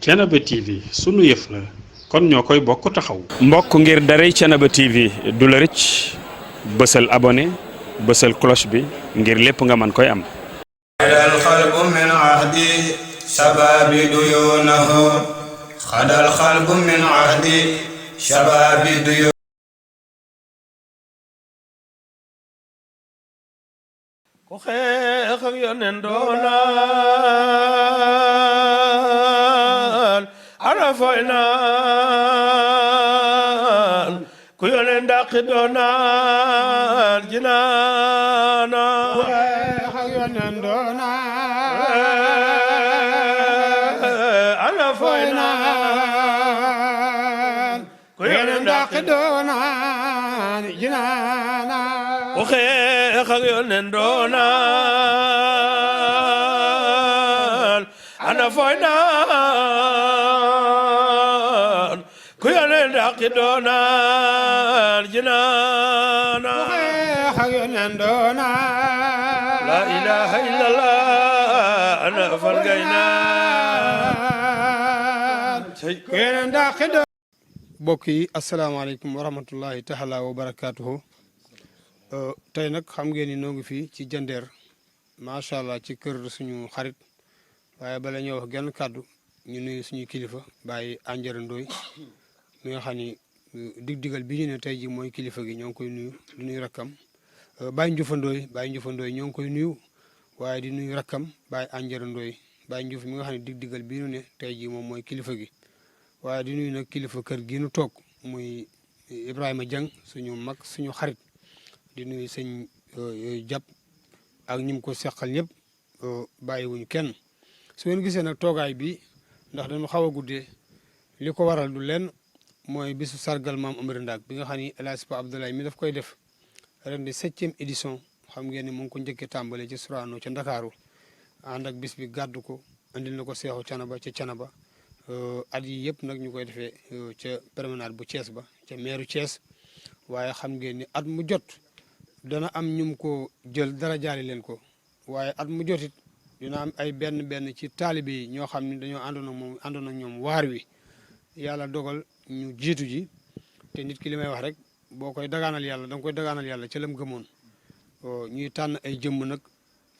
Thiénaba TV sunu yëf la kon ñoo koy bokk taxaw. mbokk ngir daray Thiénaba TV du la rëcc bësal abonné bësal cloche bi ngir lépp nga mën koy am. xadal xalbu min ahdi shababi duyunahu xadal xalbu min ahdi shababi duyunahu. ku xeex ak yonen doonaan ana foy naan ku yonen dàqi doonaan jinaana ku xeex ak yonen doonaan ana foy naan ku yonen dàqi doonaan jinaana ku xeex ak yonen doonaan ana foy naan ku yonen dàqi doonaan jinaana ku xeex ak yonen doonaan la ilaha illallah ana fal gaynaan ku yonen dàqi doonaan. mbokk yi asalaamaaleykum wa rahmatullahi taala wa barakaatuhu. tey nag xam ngeen ni noo ngi fii ci Jandeer macha allah ci kër suñu xarit waaye bala ñoo wax genn kàddu ñu nuyu suñu kilifa Baye Andiara Ndoye mi nga xam ni dig-digal bi ñu ne tey ji mooy kilifa gi ñoo ngi koy nuyu di nuyu rakkam Baye Ndioufa Ndoye ñoo ngi koy nuyu waaye di nuyu rakkam Baye Andiara Ndoye Baye Ndiouf mi nga xam ne dig-digal bi ñu ne tey ji moom mooy kilifa gi waaye di nuyu nag kilifa kër gi nu toog muy Ibrahima Dieng suñu mag suñu xarit. di nuyu sëñ jàpp ak ñi mu ko seqal ñëpp bàyyiwuñu kenn su ngeen gisee nag toogaay bi ndax dañu xaw a guddee li ko waral du leen mooy bisu sargal maam Amary Ndack bi nga xam ni El Hadj Pa Abdoulaye mi daf koy def ren di 7e édition xam ngeen ni mu ngi ko njëkkee tàmbale ci Sorano ca Ndakaaru ànd ak bis bi gàddu ko andil na ko seexu Canaba ca Canaba at yi yëpp nag ñu koy defee ca promenade bu Thiès ba ca meeru Thiès waaye xam ngeen ni at mu jot. dana am ñum ko jël dara jaali leen ko waaye at mu jotit dina am ay benn ci taalibe yi ñoo xam ne dañoo àndoon ak ñoom waar wi yàlla dogal ñu jiitu ji te nit ki li may wax rek boo koy dagaanal yàlla da nga koy dagaanal yàlla ca lam gëmoon ñuy tànn ay jëmm nag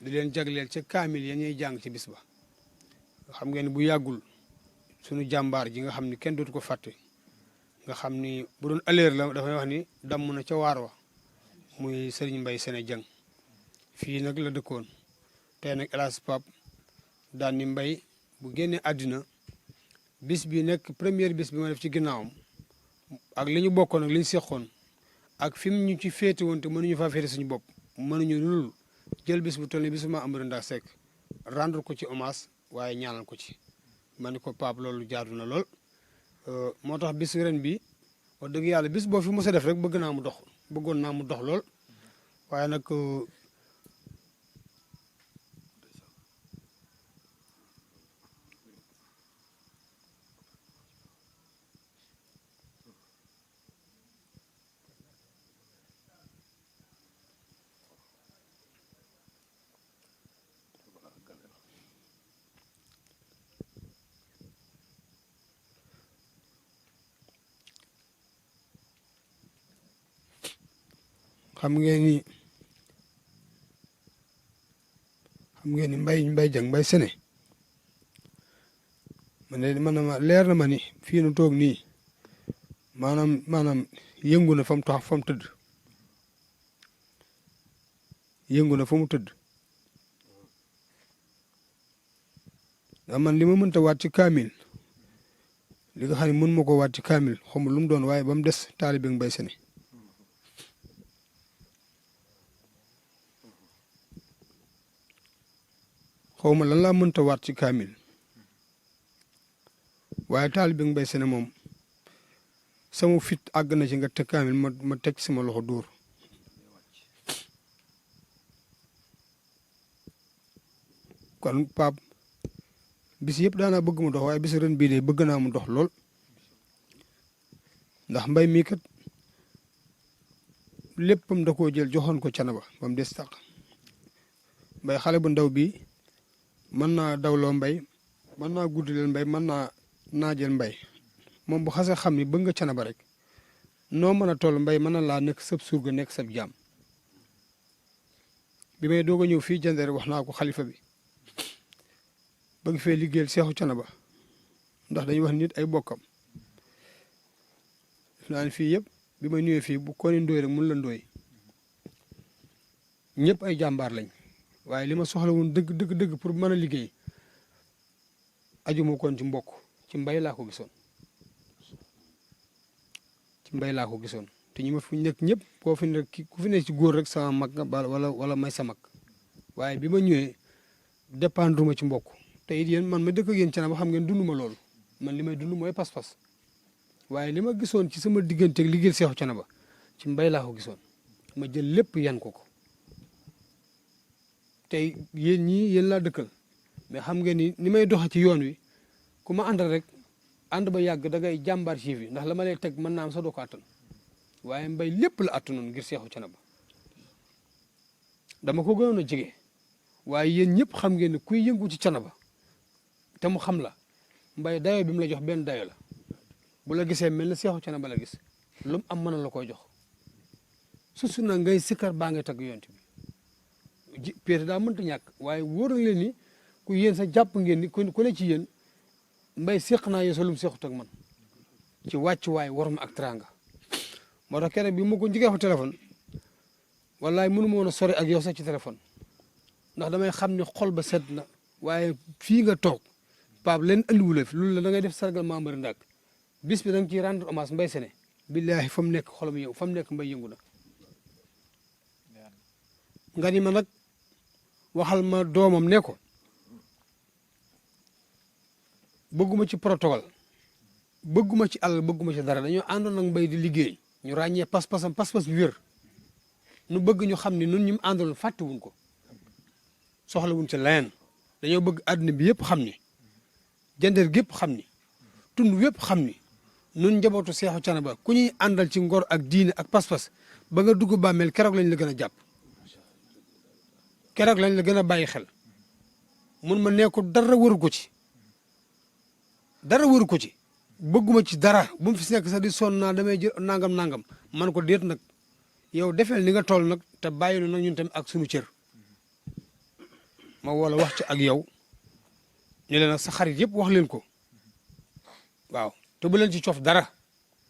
di leen jagleel ca kaamil ya ñuy jàng ci bis ba xam ngeen bu yàggul suñu jàmbaar ji nga xam ni kenn dootu ko fàtte nga xam ni bu doon ëllëer la dafay wax ni damm na ca waar wa muy Serigne Mbaye Sene Dieng fii nag la dëkkoon tey nag El Hadj Pape daan ni Mbaye bu génnee àddina bis bi nekk première bis bi ma def ci ginnaawam ak li ñu bokkoon ak li ñu seqoon ak fi mu ñu ci féete woon te mënuñu faa féete suñu bopp mënuñu lul jël bis bu toll ni bisu ma Amary Ndack Seck rendre ko ci hommage waaye ñaanal ko ci ma ne ko Pape loolu jaadu na lool moo tax bis ren bi wax dëgg yàlla bis boo fi mos a def rek bëggoon naa mu dox lool waaye nag xam ngeen ni Mbaye Dieng Mbaye Sene man ma leer na ma ni fii nu toog nii maanaam yëngu na fa mu tëdd yëngu na fa mu tëdd ndax man li ma mënta waat ci kaamil li nga xam ne mën ma ko waat ci kaamil xamul lu mu doon waaye ba mu des taalibe Mbaye Sene xaw ma lan laa mënta waat ci kaamil waaye taalibe Mbaye Sene moom sama fit àgg na ci nga teg kaamil ma teg sama loxo dóor kon Pape bis yëpp daanaa bëgg mu dox waaye bis ren bii de bëgg naa mu dox lool ndax Mbaye mii kat léppam da koo jël joxoon ko Canaba ba mu des tàq Mbaye xale bu ndaw bi mën naa dawloo Mbaye mën naa guddileel Mbaye mën naa naa jël mbay moom bu xasee xam ni bëgg nga Thiénaba rek noo mën a toll mbay mën na laa nekk sab surga nekk sab jaam bi may doog a ñëw fii Jandeer wax naa ko xalifa bi bëgg fee liggéeyal seexu Thiénaba ndax dañuy wax nit ay bokkam def naa ne fii yëpp bi may ñëwee fii bu ko ni ndóoy rek mun la ndóoy ñëpp ay jàmbaar lañ waaye li ma soxla woon dëgg pour mën a liggéey aju ma koon ci mbokk ci mbay laa ko gisoon te ñu ma fi nekk ñëpp koo fi nekk ku fi nekk ci góor rek sama mag nga wala may sa mag waaye bi ma ñëwee dépendre ma ci mbokk te it yéen man ma dëkk ak yéen Thiénaba xam ngeen dund ma loolu man li may dund mooy pas-pas waaye li ma gisoon ci sama digganteeg liggéey seexu Thiénaba ci mbay laa ko gisoon ma jël lépp yan ko tey yéen ñii yéen laa dëkkal mais xam ngeen ni may doxe ci yoon wi ku ma àndal rek ànd ba yàgg da ngay jàmbaar ci fi ndax la ma lay teg mën naa am sa doo ko attan waaye mbay lépp la attanoon ngir seexu Thiénaba dama ko gënoon a jege waaye yéen ñëpp xam ngeen ne kuy yëngu ci Thiénaba te mu xam la mbay dayo bi mu la jox benn dayo la bu la gisee mel na seexu Thiénaba la gis lu mu am mën la koy jox su na ngay sikkar baa ngay tagg yonent bi péete daa mënta ñàkk waaye wóor na leen ni ku yéen sa jàpp ngeen ni ku ne ci yéen mbay séq naa yéen sa lum séqut ak man ci wàccuwaay war ma ak teraanga moo tax keroog bi ma ko njëkkee fa téléphone wallaay mënu ma woon a sori ak yow sax ci téléphone ndax damay xam ne xol ba set na waaye fii nga toog Pape leen andiwula fi loolu la da ngay def sargal Mamari Ndak bis bi da nga ciy rendre hommage Mbaye Séné billaahi fa mu nekk xolam yow fa mu nekk mbay yëngu na nga ni ma nag waxal ma doomam ne ko bëgguma ci protocole bëgguma ci alal bëgguma ci dara dañoo àndoon nag mbay di liggéey ñu ràññee pas-pasam pas-pas bi wér nu bëgg ñu xam ni nun ñu mu àndaloon fàttewuñ ko soxlawuñ ci leneen dañoo bëgg àdduna bi yëpp xam ni Jandeer gépp xam ni tund wépp xam ni nun njabootu seexu Thiénaba ku ñuy àndal ci ngor ak diine ak pas-pas ba nga dugg bàmmeel keroog lañ la gën a jàpp keroog lañ la gën a bàyyi xel mun ma nee ko dara waru ko ci bëgguma ci dara bu mu fi nekk sax di sonn naa damay jël nangam man ko déet nag yow defeel ni nga toll nag te bàyyi nu nag ñun tamit ak sunu cër ma wala wax ci ak yow ñu leen nag sa xarit yëpp wax leen ko waaw te bu leen ci cof dara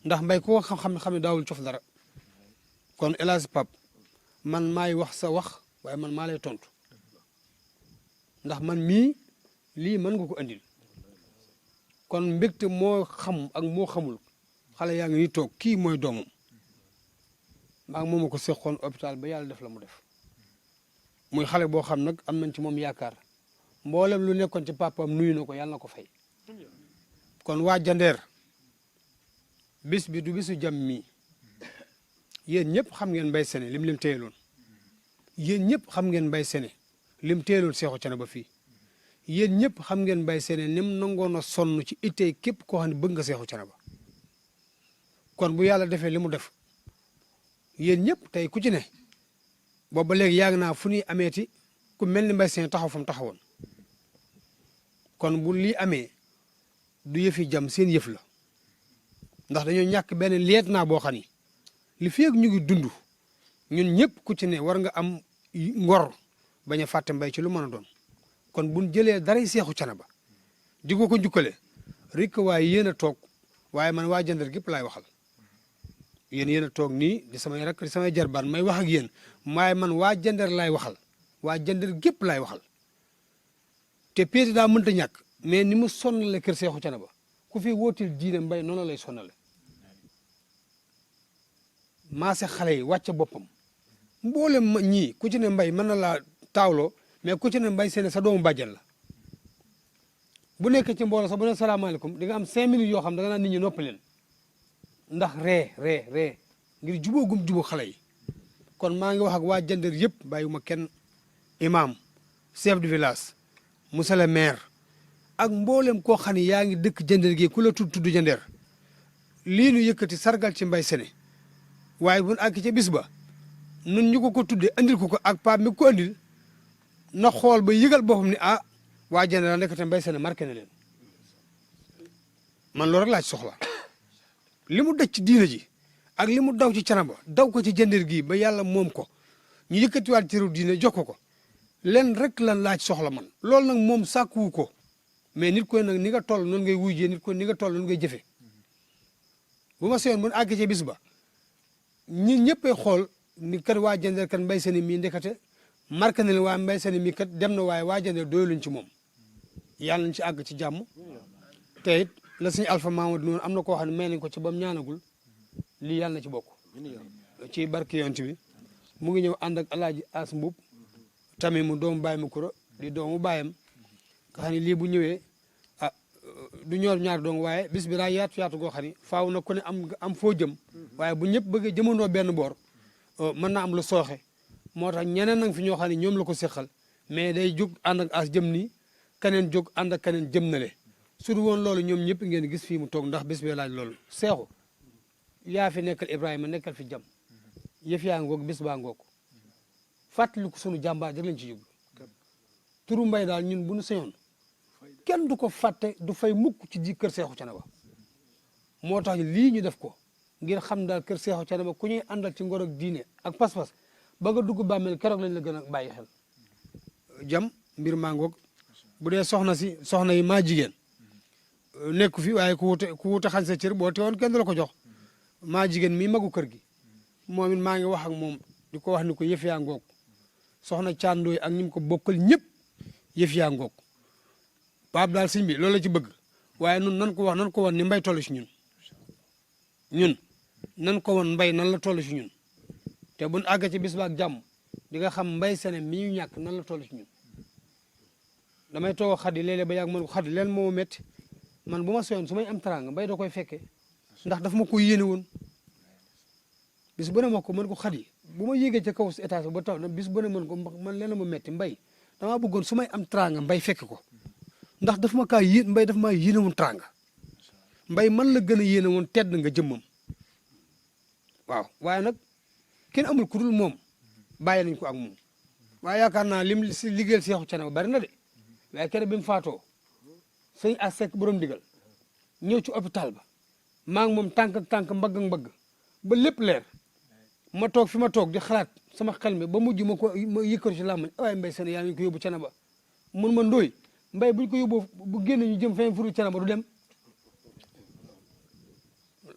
ndax mbay ko xam ne daawul cof dara kon El Hadj Pape man maay wax sa wax waaye man maa lay tontu ndax man mii lii mën nga ko andil kon mbégte moo xam ak moo xamul xale yaa ngi ni toog kii mooy doomam maa ngi moom ko seqoon hôpital ba yàlla def la mu def muy xale boo xam nag am nañ ci moom yaakaar mboolem lu nekkoon ci papaam nuyu na ko yàlla na ko fay kon waa Jandeer bis bi du bisu jàmm mi yéen ñëpp xam ngeen Mbaye Séné lim téyeloon yéen ñëpp xam ngeen Mbaye Séné lim téyeloon seexu Thiénaba fii yéen ñëpp xam ngeen Mbaye Séné nim nangoon a sonn ci ittey képp koo xam ne bëgg nga seexu Thiénaba kon bu yàlla defee li mu def yéen ñëpp tey ku ci ne boobu ba léegi yàgg naa fu ñuy ameeti ku mel ni Mbaye Séné taxaw fa mu taxawoon kon bu lii amee du yëfi jam seen yëf la ndax dañoo ñàkk benn liet naa boo xam ni li fi ak ñu ngi dund ñun ñëpp ku ci ne war nga am ngor bañ a fàtte mbay ci lu mën a doon kon buñ jëlee daray seexu Thiénaba di ko njukkale rek waaye yéen a toog waaye man waa Jandeer gépp laay waxal yéen a toog nii di samay rakk di samay jarbaan may wax ak yéen waaye man waa Jandeer laay waxal waa Jandeer gépp laay waxal te péete daa mënta ñàkk mais ni mu sonnale kër seexu Thiénaba ku fi wóotil diine mbay noonu lay sonnale maase xale yi wàcce boppam mboolem ma ñii ku ci ne mbay mën na laa taawloo mais ku ci ne Mbaye Séné sa doomu bàjjan la bu nekk ci mbooloo sax bu ne salaamaaleykum di nga am 5 minutes yoo xam da nga naan nit ñi noppi leen ndax ree ngir jubóogum jubóo xale yi kon maa ngi wax ak waa Jandeer yëpp bàyyiwuma kenn imam chef de village monsieur le maire ak mboolem koo xam ne yaa ngi dëkk Jandeer gi ku la tudd Jandeer lii nu yëkkati sargal ci Mbaye Séné waaye bu àgg ca bis ba nun ñu ko tuddee andil ko ak Pape mi ko andil na xool ba yëgal boppam ni waa Jandeer ndekete Mbaye Séné marqué na leen man loolu rek laa ci soxla li mu daj ci diina ji ak li mu daw ci Canaba daw ko ci jëndeer gii ba yàlla moom ko ñu yëkkatiwaat ci réew diine jox ko leen rek lan laaj soxla man loolu nag moom sàkkuwu ko mais nit koy nag ni nga toll noonu ngay wujjee nit ko ni nga toll noonu ngay jëfe bu ma seyoon bu ñu àgg ci bis ba ñun ñëppay xool ni kat waa jëndeer kat mbay seen mii ndekete marqué na leen waa mbay seen mii kat dem na waaye waa jëndeer doyluñ ci moom yàlla nañ ci àgg ci jàmm te it la suñu Alpha Mamadou noonu am na koo xam ne may nañ ko ci ba mu ñaanagul lii yàlla na ci bokk ci barke yonent bi mu ngi ñëw ànd ak alaaji as mbub tamit mu doomu bàyyi mu kuro di doomu bàyyam nga xam ne lii bu ñëwee ah du ñor ñaar dong waaye bis bi daa yaatu goo xam ne faaw na ku ne am foo jëm waaye bu ñëpp bëggee jëmandoo benn boor mën na am lu sooxe moo tax ñeneen nag fi ñoo xam ne ñoom la ko seqal mais day jóg ànd ak as jëm nii keneen jóg ànd ak keneen jëm na le su du woon loolu ñoom ñëpp ngeen gis fii mu toog ndax bis bee laaj loolu seexu yaa fi nekkal Ibrahima nekkal fi jam yëf yaa ngoog bis baa ngoog fàttali ko sunu jàmbaar jëg lañ ci jublu turu mbay daal ñun bu nu sañoon kenn du ko fàtte du fay mukk ci ji kër Seexu Canaba moo tax lii ñu def ko ngir xam daal kër Seexu Canaba ku ñuy àndal ci ngor ak diine ak pas-pas ba nga dugg bàmmeel keroog lañ la gën a bàyyi xel jam mbir maa ngoog bu dee soxna yi maa jigéen nekku fi waaye ku wute xañ sa cër boo teewoon kenn du la ko jox maa jigéen mii magu kër gi moom it maa ngi wax ak moom di ko wax ni ko yëf yaa ngoog soxna càndooy ak ñi mu ko bokkal ñëpp yëf yaa ngoog Pape daal sëñ bi loolu la ci bëgg waaye nun nan ko wan ni mbay toll si ñun nan ko wan mbay nan la toll si ñun te buñ àgg ci bis ba ak jàmm di nga xam mbay sene mi ñu ñàkk nan la toll si ñun damay toog xaddi léeg-léeg ba yàgg mën ko xaddi leen moo métti man bu ma soyoon su may am teraanga mbay da koy fekkee ndax dafa ma ko yéene woon bis bu ne ma ko mën ko xadi bu ma yéegee ca kaw si étage ba taw na bis bu ne mën ko man leen ma metti mbay damaa bëggoon su may am teraanga mbay fekk ko ndax dafa ma kaa yéen mbay dafa maa yéene woon teraanga mbay man la gën a yéene woon tedd nga jëmmam waaw waaye nag kenn amul ku dul moom bàyyi nañ ko ak moom waaye yaakaar naa lim si liggéeyal Seexu Canaba bari na de waaye kenn bi mu faatoo sëñ a sekk borom digal ñëw ci hôpital ba maa ngi moom tànk ak tànk mbagg ak mbagg ba lépp leer ma toog fi ma toog di xalaat sama xel mi ba mujj ma yëkkatu ci làmmañ waaye mbay seen yaa ngi ko yóbbu Canaba mun ma ndóoy mbay buñ ko yóbboo bu génn ñu jëm feneen furu Canaba du dem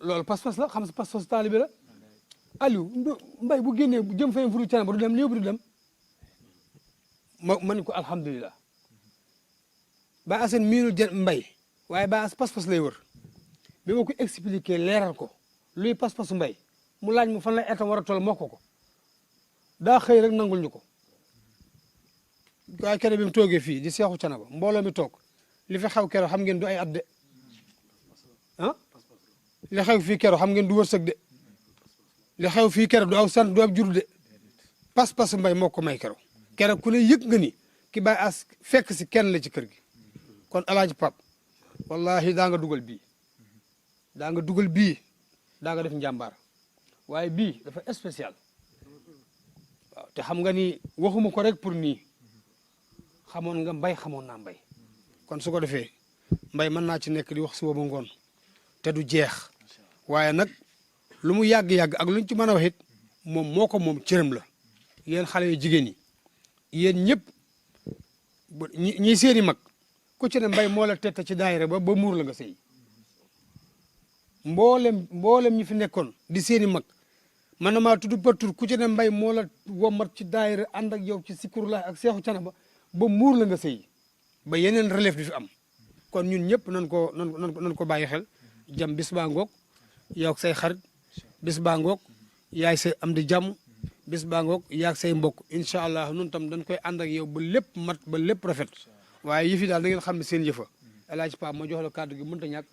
loolu pas-pas la xam sa pas-pas taalibe la Aliou mbay bu génnee jëm feneen furu Canaba du dem li yóbbu du dem ma ne ko alhamdulilah ba asen miinul jën mbay waaye ba as pas-pas lay wër bi ma ko expliqué leeral ko luy pas-pasu mbay mu laaj mu fan la etam war a toll moo ko daa xëy rek nangul ñu ko waaye kere bi mu toogee fii di Seexu Canaba mbooloo mi toog li fi xew kero xam ngeen du ay at de ah li xew fii kero xam ngeen du wërsëg de li xew fii kero du aw sant du ab jur de pas-pasu mbay moo ko may kero ku ne yëg nga ni ki bàyyi as fekk si kenn la ci kër gi kon alaaji Pap wallahi daa nga dugal bii daa nga def njàmbaar waaye bii dafa spécial waaw te xam nga ni waxuma ko rek pour nii xamoon nga mbay xamoon naa mbay kon su ko defee mbay mën naa ci nekk di wax suba ba ngoon te du jeex waaye nag lu mu yàgg-yàgg ak luñ ci mën a wax it moom moo ko moom cërëm la yéen xale yu jigéen yi yéen ñëpp ñi seeni mag ku ci ne mbay moo la tette ci daayira ba muur la nga sëy mboolem ñi fi nekkoon di seeni mag man na maa tudd partout ku ci ne mbay moo la womat ci daayira ànd ak yow ci Zikrullah ak Seexu Canaba ba muur la nga sëy ba yeneen relève di fi am kon ñun ñëpp nan ko bàyyi xel jam bis baa ngoog yow ak say xarit bis baa ngoog yaay say am di jàmm bis baa ngoog yaag say mbokk incha allah nun tam dañ koy ànd ak yow ba lépp mat ba lépp rafet waaye yëfi daal da ngeen xam ne seen yëfa El Hadj Pape ma jox la kàddu gi mënut a ñàkk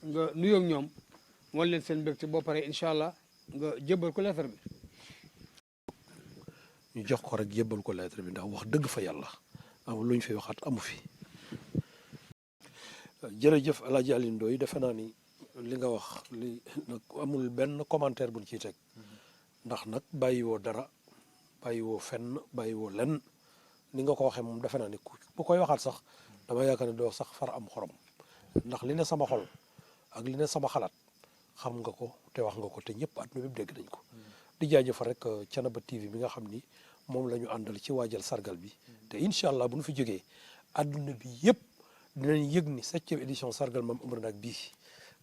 nga nuyoo ak ñoom wan leen seen mbégte boo paree incha allah nga jébbal ko lettre bi. ñu jox ko rek jébbal ko lettre bi ndax wax dëgg fa yàlla amul lu ñu fi waxaat amu fi. jërëjëf El Hadj Alioune Ndoye defe naa ni li nga wax li nag amul benn commentaire buñ ciy teg ndax nag bàyyiwoo dara bàyyiwoo fenn bàyyiwoo lenn ni nga ko waxee moom defe naa ni ku koy waxaat sax dama yaakaar ne doo sax far am xorom ndax li ne sama xol ak li ne sama xalaat xam nga ko te wax nga ko te ñëpp àdduna bi dégg nañ ko di jaajëfal rek Thiénaba TV bi nga xam ni moom la ñu àndal ci waajal sargal bi te incha allah bu ñu fi jógee àdduna bi yëpp dinañ yëg ni 7e édition sargal Mame Omar Ndak bii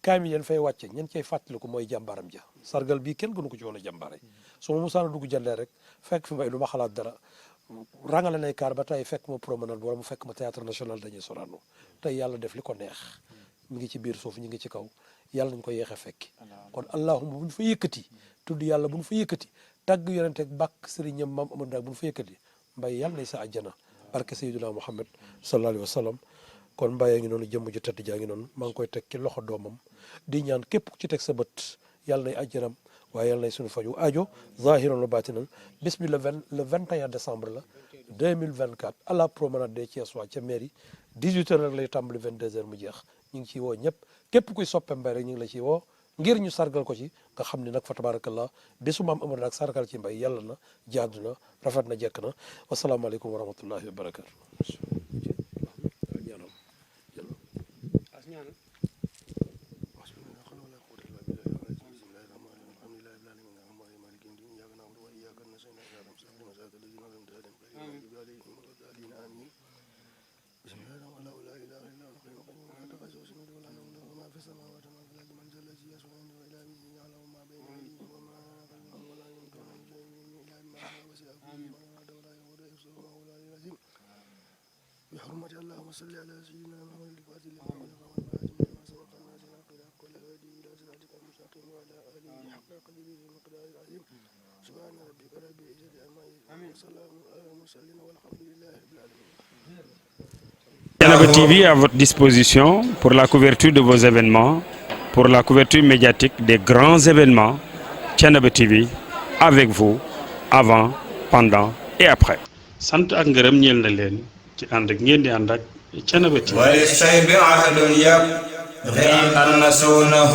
kaamil yéen fay wàcce ñen cay fàttaliku mooy jàmbaaram ja sargal bii kenn gënu ko ci woon a jàmbaare su ma musaana dugg jandee rek fekk fi mbay du ma xalaat dara rangale nay kaar ba tey fekk ma promenade wala mu fekk ma théâtre national dañuy Sorano tey yàlla def li ko neex mi ngi ci biir suuf ñu ngi ci kaw yàlla nañ ko yeexe fekki kon allahuma bu ñu fa yëkkati tudd yàlla bu ñu fa yëkkati tàgg yonente ak bàkk sëriñam Mame Omar Ndak bu ñu fa yëkkati mbay yàlla nay sa àjjana barke sayyiduna Muhammad sallallahu alayhi wa sallam kon mbayee ngi noonu jëmm ju tedd jaa ngi noonu maa ngi koy teg ci loxo doomam di ñaan képp ku ci teg sa bët yàlla nay àjjanam waaye yàlla nay suñu faju aajo zahiran wa batinan bis bi le 21 décembre la 2024 à la promenade des Thiessois ca mairie 18h rek lay tàmbali 22h mu jeex ñu ngi ciy woo ñëpp képp kuy soppe mbay rek ñu ngi la ciy woo ngir ñu sargal ko ci nga xam ne nag fa tabarakallah bésu Mame Omar Ndak sargal ci mbay yàlla na jaadu na rafet na jekk na wasalaamaaleykum wa rahmatullahi wa barakatu بحرمة اللهم صل على سيدنا محمد الفاتح لما خلق والفاتح لما سبق الناس الحق كل هادي إلى صراطك المستقيم وعلى آله حق قدره ومقداره العظيم سبحان ربك رب العزة عما يصفون وسلام على المرسلين والحمد لله رب العالمين. Thiénaba TV à votre disposition pour la couverture de vos événements, pour la couverture médiatique des grands événements. Thiénaba TV avec vous avant, pendant et après. sant ak ngërëm ñeel na leen ci ànd ak ngeen di ànd ak Thiénaba TV. وللشيب عهد يبغي أن نسونه